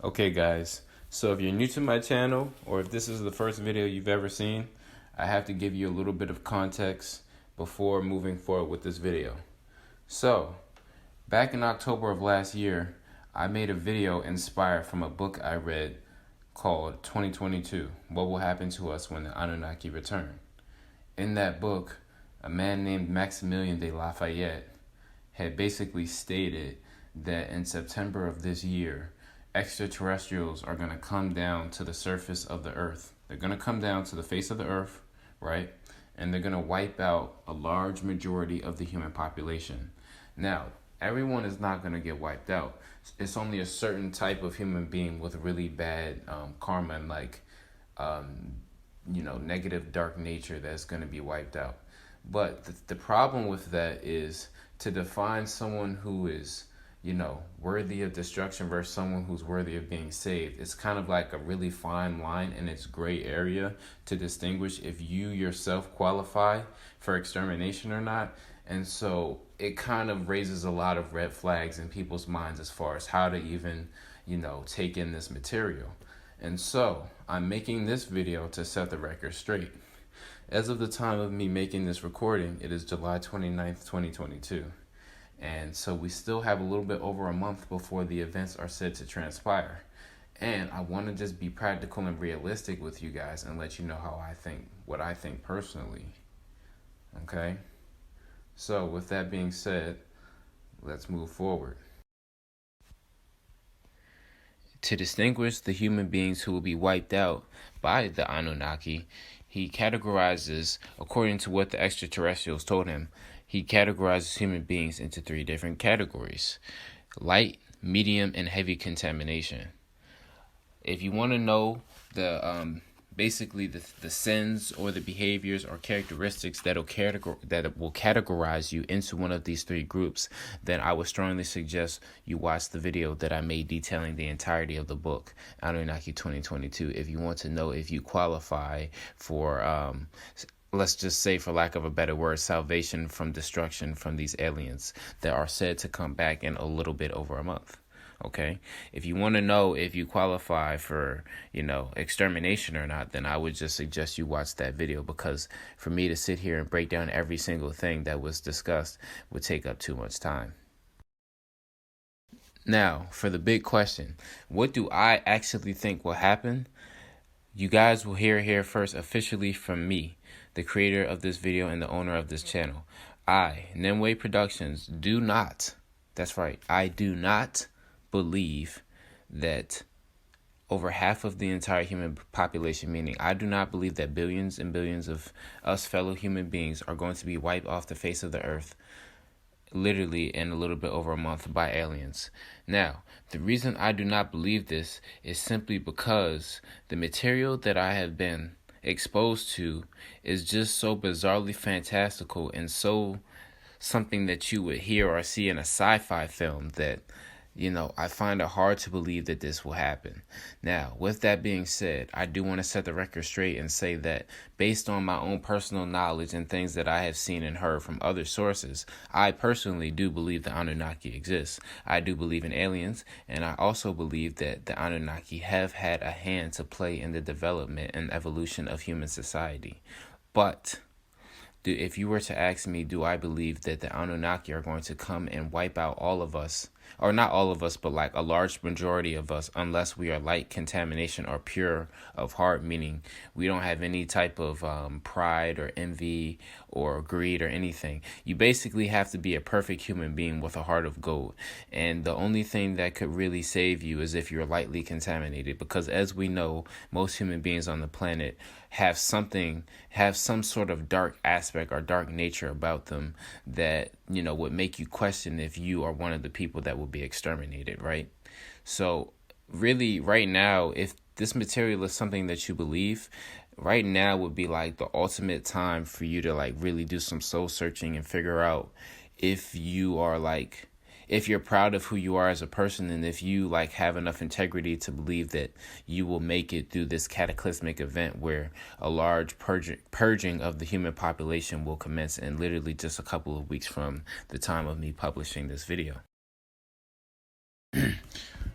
Okay guys, so if you're new to my channel or if this is the first video you've ever seen, I have to give you a little bit of context before moving forward with this video. So, back in October of last year, I made a video inspired from a book I read called 2022, What Will Happen to Us When the Anunnaki Return. In that book, a man named Maximilien de Lafayette had basically stated that in September of this year, extraterrestrials are going to come down to the surface of the earth. They're going to come down to the face of the earth, right? And they're going to wipe out a large majority of the human population. Now, everyone is not going to get wiped out. It's only a certain type of human being with really bad karma and negative dark nature that's going to be wiped out. But the problem with that is to define someone who is worthy of destruction versus someone who's worthy of being saved. It's kind of like a really fine line, and it's gray area to distinguish if you yourself qualify for extermination or not. And so it kind of raises a lot of red flags in people's minds as far as how to even, take in this material. And so I'm making this video to set the record straight. As of the time of me making this recording, it is July 29th, 2022. And so we still have a little bit over a month before the events are said to transpire. And I want to just be practical and realistic with you guys and let you know how I think, what I think personally. Okay? So with that being said, let's move forward. To distinguish the human beings who will be wiped out by the Anunnaki, he categorizes, according to what the extraterrestrials told him, he categorizes human beings into 3 different categories: light, medium, and heavy contamination. If you want to know the the sins or the behaviors or characteristics that will categorize you into one of these 3 groups, then I would strongly suggest you watch the video that I made detailing the entirety of the book, Anunnaki 2022, if you want to know if you qualify for let's just say, for lack of a better word, salvation from destruction from these aliens that are said to come back in a little bit over a month. Okay, if you want to know if you qualify for, extermination or not, then I would just suggest you watch that video, because for me to sit here and break down every single thing that was discussed would take up too much time. Now, for the big question, what do I actually think will happen? You guys will hear here first officially from me, the creator of this video and the owner of this channel. I, Nimue Productions, I do not believe that over half of the entire human population, meaning I do not believe that billions and billions of us fellow human beings are going to be wiped off the face of the earth literally in a little bit over a month by aliens. Now, the reason I do not believe this is simply because the material that I have been exposed to is just so bizarrely fantastical and so something that you would hear or see in a sci-fi film that I find it hard to believe that this will happen. Now, with that being said, I do want to set the record straight and say that based on my own personal knowledge and things that I have seen and heard from other sources, I personally do believe the Anunnaki exists. I do believe in aliens, and I also believe that the Anunnaki have had a hand to play in the development and evolution of human society. But if you were to ask me, do I believe that the Anunnaki are going to come and wipe out all of us, or not all of us, but like a large majority of us, unless we are light contamination or pure of heart, meaning we don't have any type of pride or envy or greed or anything. You basically have to be a perfect human being with a heart of gold. And the only thing that could really save you is if you're lightly contaminated, because as we know, most human beings on the planet have some sort of dark aspect or dark nature about them that, would make you question if you are one of the people that will be exterminated, right? So really right now, if this material is something that you believe, right now would be like the ultimate time for you to like really do some soul searching and figure out if you are if you're proud of who you are as a person, and if you have enough integrity to believe that you will make it through this cataclysmic event where a large purging of the human population will commence in literally just a couple of weeks from the time of me publishing this video.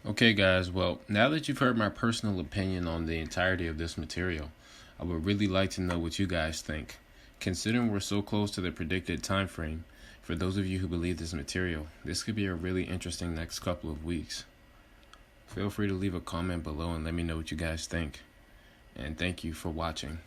Okay, guys, well, now that you've heard my personal opinion on the entirety of this material, I would really like to know what you guys think. Considering we're so close to the predicted time frame, for those of you who believe this material, this could be a really interesting next couple of weeks. Feel free to leave a comment below and let me know what you guys think. And thank you for watching.